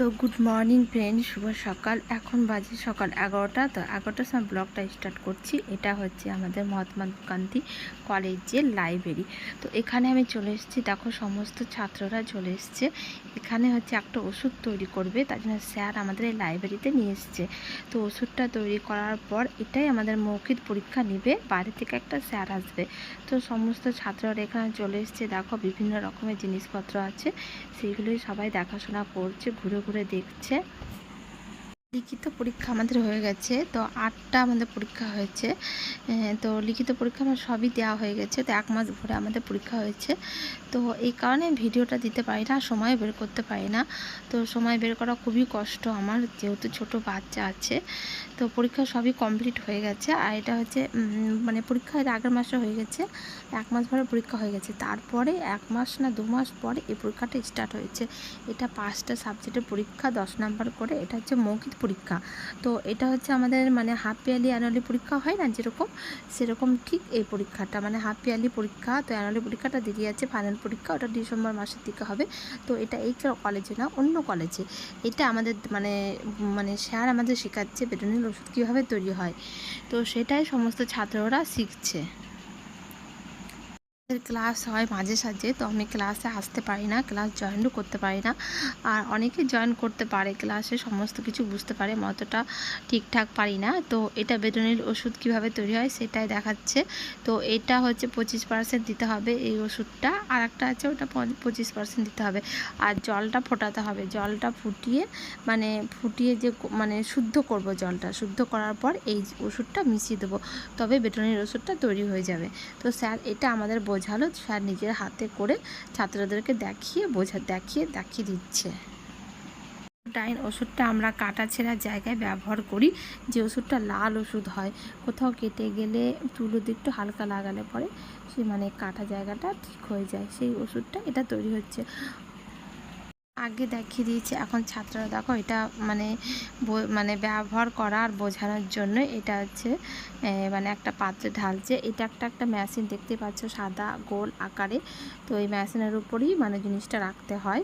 তো good morning friend, শুভ সকাল। এখন বাজে সকাল 11টা। তো 11টার সময় ব্লগটা স্টার্ট করছি। এটা হচ্ছে আমাদের মহাত্মা গান্ধী কলেজের লাইব্রেরি। তো এখানে আমি চলে এসেছি, দেখো সমস্ত ছাত্ররা চলে এসছে। এখানে হচ্ছে একটা ওষুধ তৈরি করবে, তার জন্য স্যার আমাদের এই লাইব্রেরিতে নিয়ে এসছে। তো ওষুধটা তৈরি করার পর এটাই আমাদের মৌখিক পরীক্ষা নিবে, বাইরে থেকে একটা স্যার আসবে। তো সমস্ত ছাত্ররা এখানে চলে এসছে, দেখো বিভিন্ন রকমের জিনিসপত্র আছে, সেইগুলোই সবাই দেখাশোনা করছে, ঘুরে ঘুরে দেখছে। লিখিত পরীক্ষা আমাদের হয়ে গেছে। তো 8টা আমাদের পরীক্ষা হয়েছে। তো লিখিত পরীক্ষা আমার সবই দেওয়া হয়ে গেছে। তো 1 মাস ভরে আমাদের পরীক্ষা হয়েছে। তো এই কারণে ভিডিওটা দিতে পারি না, সময় বের করতে পারি না। তো সময় বের করা খুবই কষ্ট আমার, যেহেতু ছোট বাচ্চা আছে। তো পরীক্ষা সবই কমপ্লিট হয়ে গেছে। আর এটা হচ্ছে মানে পরীক্ষা এর আগের মাসে হয়ে গেছে, 1 মাস ভরে পরীক্ষা হয়ে গেছে। তারপরে 1 মাস না 2 মাস পরে এই পরীক্ষাটা স্টার্ট হয়েছে। এটা 5টা সাবজেক্টের পরীক্ষা, 10 নাম্বার করে। এটা হচ্ছে মৌখিক পরীক্ষা। তো এটা হচ্ছে আমাদের মানে হাফ ইয়ারলি অ্যানুয়ালি পরীক্ষা হয় না যেরকম, সেরকম ঠিক এই পরীক্ষাটা মানে হাফ ইয়ারলি পরীক্ষা। তো অ্যানুয়ালি পরীক্ষাটা দেরি আছে, ফাইনাল পরীক্ষা ওটা ডিসেম্বর মাসের দিকে হবে। তো এটা এই কলেজে না, অন্য কলেজে। এটা আমাদের মানে মানে স্যার আমাদের শেখাচ্ছে বেডোনিল ওষুধ কীভাবে তৈরি হয়। তো সেটাই সমস্ত ছাত্ররা শিখছে। ক্লাস হয় মাঝে সাঝে, তো আমি ক্লাসে আসতে পারি না, ক্লাস জয়েনও করতে পারি না। আর অনেকে জয়েন করতে পারে, ক্লাসে সমস্ত কিছু বুঝতে পারে, অতটা ঠিকঠাক পারি না। তো এটা বেডোনিল ওষুধ কিভাবে তৈরি হয় সেটাই দেখাচ্ছে। তো এটা হচ্ছে 25% দিতে হবে এই ওষুধটা, আর একটা আছে ওটা 25% দিতে হবে। আর জলটা ফোটাতে হবে, জলটা ফুটিয়ে যে মানে শুদ্ধ করব, জলটা শুদ্ধ করার পর এই ওষুধটা মিশিয়ে দেবো, তবে বেডোনিল ওষুধটা তৈরি হয়ে যাবে। তো স্যার এটা আমাদের বোঝালো, স্যার নিজের হাতে করে ছাত্রদেরকে দেখিয়ে দিচ্ছে। ডাইন ওষুধটা আমরা কাটা ছেঁড়া জায়গায় ব্যবহার করি। যে ওষুধটা লাল ওষুধ হয়, কোথাও কেটে গেলে চুলো একটু হালকা লাগালে পরে সে মানে কাটা জায়গাটা ঠিক হয়ে যায়, সেই ওষুধটা এটা তৈরি হচ্ছে। আগে দেখিয়ে দিয়েছি, এখন ছাত্ররা দেখো এটা মানে ব্যবহার করা আর বোঝানোর জন্য এটা হচ্ছে মানে একটা পাত্রে ঢালছে। এটা একটা মেশিন দেখতে পাচ্ছ, সাদা গোল আকারে। তো এই মেশিনের উপরেই মানে জিনিসটা রাখতে হয়,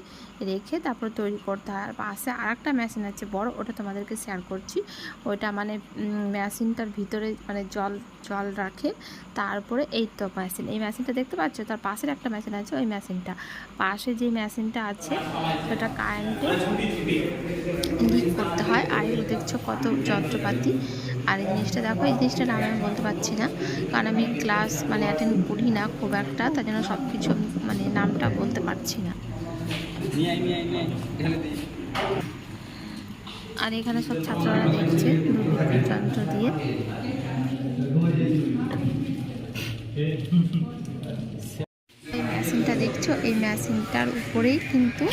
রেখে তারপর তৈরি করতে হয়। আর পাশে আর একটা মেশিন আছে বড়, ওটা তোমাদেরকে শেয়ার করছি। ওইটা মানে মেশিনটার ভিতরে মানে জল রাখে, তারপরে এই তো মেশিন, এই মেশিনটা দেখতে পাচ্ছ, তার পাশের একটা মেশিন আছে, ওই মেশিনটা পাশে যে মেশিনটা আছে সেটা কারেন্টে লিক করতে হয়। আর এগুলো দেখছো কত যন্ত্রপাতি। আর এই জিনিসটা দেখো, এই জিনিসটার নাম আমি বলতে পারছি না, কারণ আমি ক্লাস মানে অ্যাটেন্ড করি না খুব একটা, তার জন্য সব কিছু মানে নামটা বলতে পারছি না। আর এখানে সব ছাত্ররা দেখছে দূরবীক্ষণ যন্ত্র দিয়ে। এই মেশিনটা দেখছো, এই মেশিনটার উপরেই কিন্তু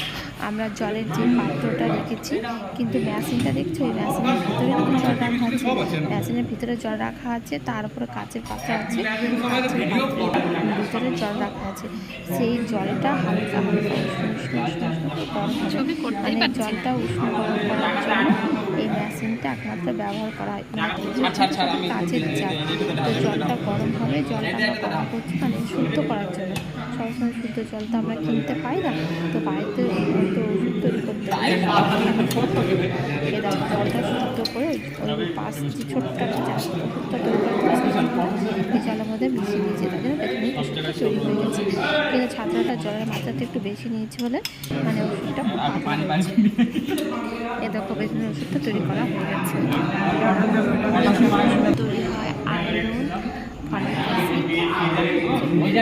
আমরা জলের যে পাত্রটা রেখেছি, কিন্তু মেশিনটা দেখছো, এই মেশিনের ভিতরে কিন্তু জল রাখা আছে, মেশিনের ভিতরে জল রাখা আছে, তার উপরে কাচের পাত্র আছে, কাচের পাত্রের ভিতরে জল রাখা আছে। সেই জলটা হালকা হালকা উষ্ণ গরম হবে, মানে জলটা উষ্ণ গরম করার জন্য এই মেশিনটা একমাত্র ব্যবহার করা হয়। কাচের জার, তো জলটা গরম হবে, জলটা আমরা গরম করছি মানে শুদ্ধ করার জন্য। সবসময় শুদ্ধ জল তো আমরা কিনতে পাই না, তো বাড়িতে তো ওষুধ তৈরি করতে হয়, জলটা শুদ্ধ করে ওই পাশ যে ছোট্ট একটা ওষুধটা তৈরি করা এই জলের মধ্যে মিশিয়ে দিয়েছে, তার জন্য বেডোনিল ওষুধটা তৈরি হয়ে গেছে। কিন্তু ছাত্রটা জলের মাত্রাটা একটু বেশি নিয়েছে বলে মানে ওষুধটা খুব পাতলা হয়েছে। এ দেখো বেডোনিল ওষুধটা তৈরি করা হয়ে গেছে। তৈরি হয় আয়রন, ফলিক অ্যাসিড, বেডোনিল ওষুধ তৈরি।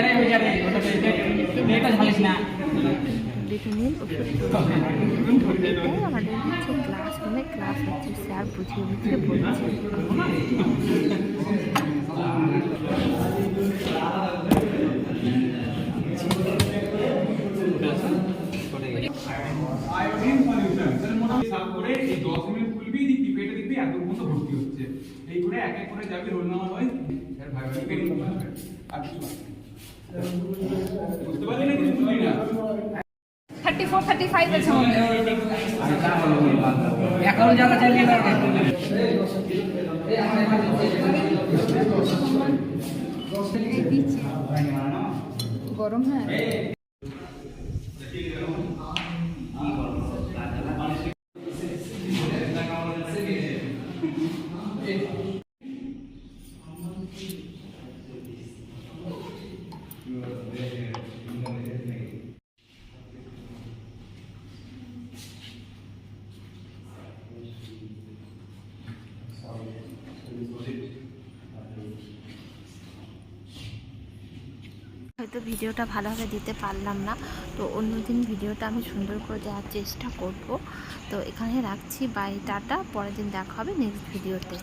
এটাই আমাদের হচ্ছে ক্লাসরুমে ক্লাস হচ্ছে, স্যার বুঝিয়ে বলছে। এই করে এক এক করে যাবে, রোল নাম্বার হয় আর কিছু বুঝতে পারলি না, কিছু বুঝলি না। 34 35 আছে আমাদের। একাউন্ট জায়গা চালিয়ে লাগে গরম হ্যাঁ। হয়তো ভিডিওটা ভালোভাবে দিতে পারলাম না, তো অন্যদিন ভিডিওটা আমি সুন্দর করে দেওয়ার চেষ্টা করব। তো এখানে রাখছি, বাই, টাটা। পরের দিন দেখা হবে নেক্সট ভিডিওতে।